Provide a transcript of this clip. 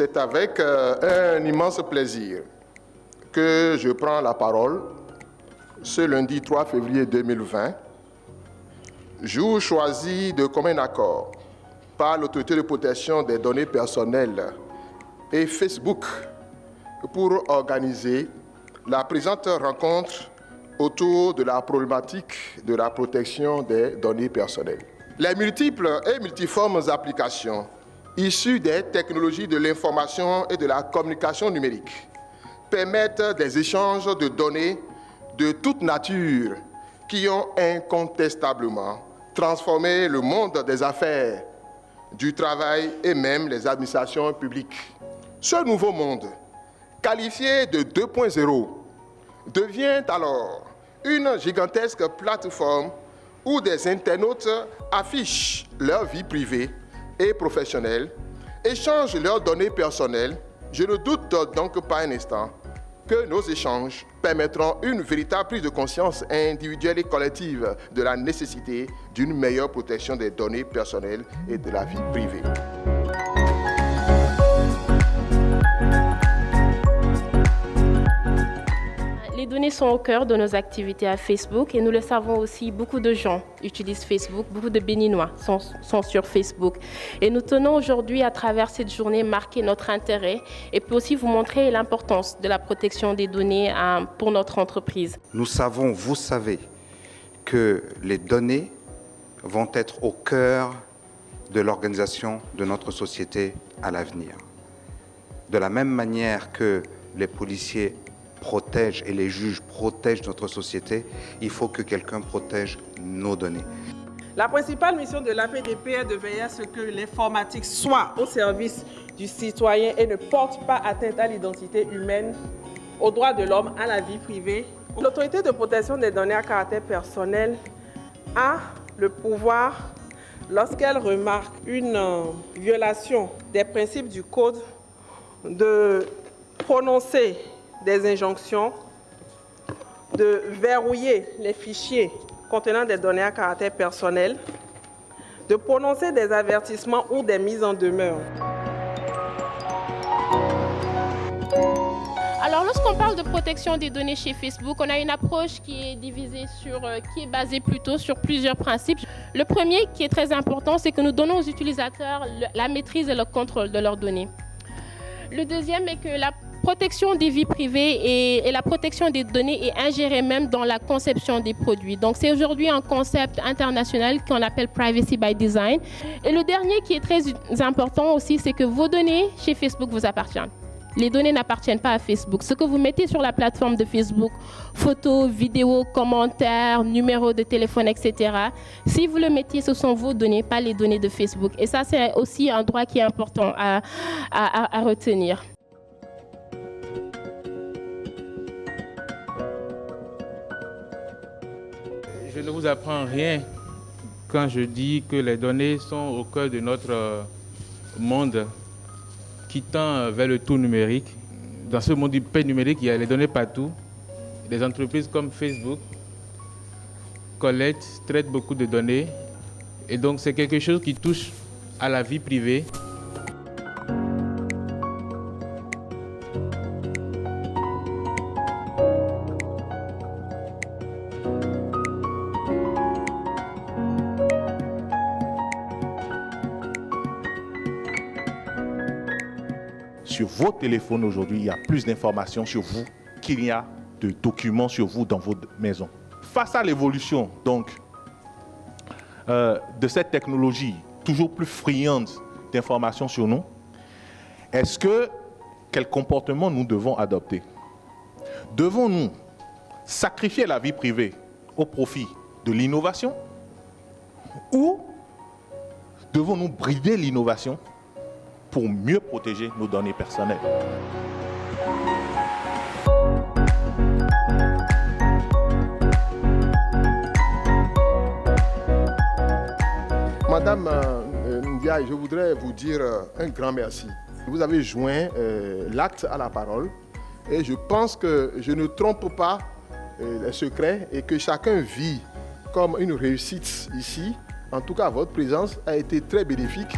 C'est avec un immense plaisir que je prends la parole ce lundi 3 février 2020, jour choisi de commun accord par l'Autorité de protection des données personnelles et Facebook pour organiser la présente rencontre autour de la problématique de la protection des données personnelles. Les multiples et multiformes applications issues des technologies de l'information et de la communication numérique permettent des échanges de données de toute nature qui ont incontestablement transformé le monde des affaires, du travail et même les administrations publiques. Ce nouveau monde, qualifié de 2.0, devient alors une gigantesque plateforme où des internautes affichent leur vie privée et professionnelle, échangent leurs données personnelles. Je ne doute donc pas un instant que nos échanges permettront une véritable prise de conscience individuelle et collective de la nécessité d'une meilleure protection des données personnelles et de la vie privée. Les données sont au cœur de nos activités à Facebook et nous le savons aussi, beaucoup de gens utilisent Facebook, beaucoup de Béninois sont sur Facebook. Et nous tenons aujourd'hui, à travers cette journée, marquer notre intérêt et puis aussi vous montrer l'importance de la protection des données pour notre entreprise. Nous savons, vous savez, que les données vont être au cœur de l'organisation de notre société à l'avenir. De la même manière que les policiers protègent et les juges protègent notre société, il faut que quelqu'un protège nos données. La principale mission de l'APDP est de veiller à ce que l'informatique soit au service du citoyen et ne porte pas atteinte à l'identité humaine, aux droits de l'homme, à la vie privée. L'autorité de protection des données à caractère personnel a le pouvoir, lorsqu'elle remarque une violation des principes du code, de prononcer des injonctions, de verrouiller les fichiers contenant des données à caractère personnel, de prononcer des avertissements ou des mises en demeure. Alors, lorsqu'on parle de protection des données chez Facebook, on a une approche qui est basée plutôt sur plusieurs principes. Le premier, qui est très important, c'est que nous donnons aux utilisateurs la maîtrise et le contrôle de leurs données. Le deuxième est que la protection des vies privées et la protection des données est ingérée même dans la conception des produits. Donc, c'est aujourd'hui un concept international qu'on appelle Privacy by Design. Et le dernier qui est très important aussi, c'est que vos données chez Facebook vous appartiennent. Les données n'appartiennent pas à Facebook. Ce que vous mettez sur la plateforme de Facebook, photos, vidéos, commentaires, numéros de téléphone, etc. Si vous le mettez, ce sont vos données, pas les données de Facebook. Et ça, c'est aussi un droit qui est important à retenir. Je ne vous apprends rien quand je dis que les données sont au cœur de notre monde qui tend vers le tout numérique. Dans ce monde hyper numérique, il y a les données partout. Des entreprises comme Facebook collectent, traitent beaucoup de données. Et donc, c'est quelque chose qui touche à la vie privée. Sur vos téléphones aujourd'hui, il y a plus d'informations sur vous qu'il y a de documents sur vous dans vos maisons. Face à l'évolution donc de cette technologie toujours plus friande d'informations sur nous, quel comportement nous devons adopter? Devons-nous sacrifier la vie privée au profit de l'innovation ou devons-nous brider l'innovation pour mieux protéger nos données personnelles? Madame Ndiaye, je voudrais vous dire un grand merci. Vous avez joint l'acte à la parole et je pense que je ne trompe pas les secrets et que chacun vit comme une réussite ici. En tout cas, votre présence a été très bénéfique.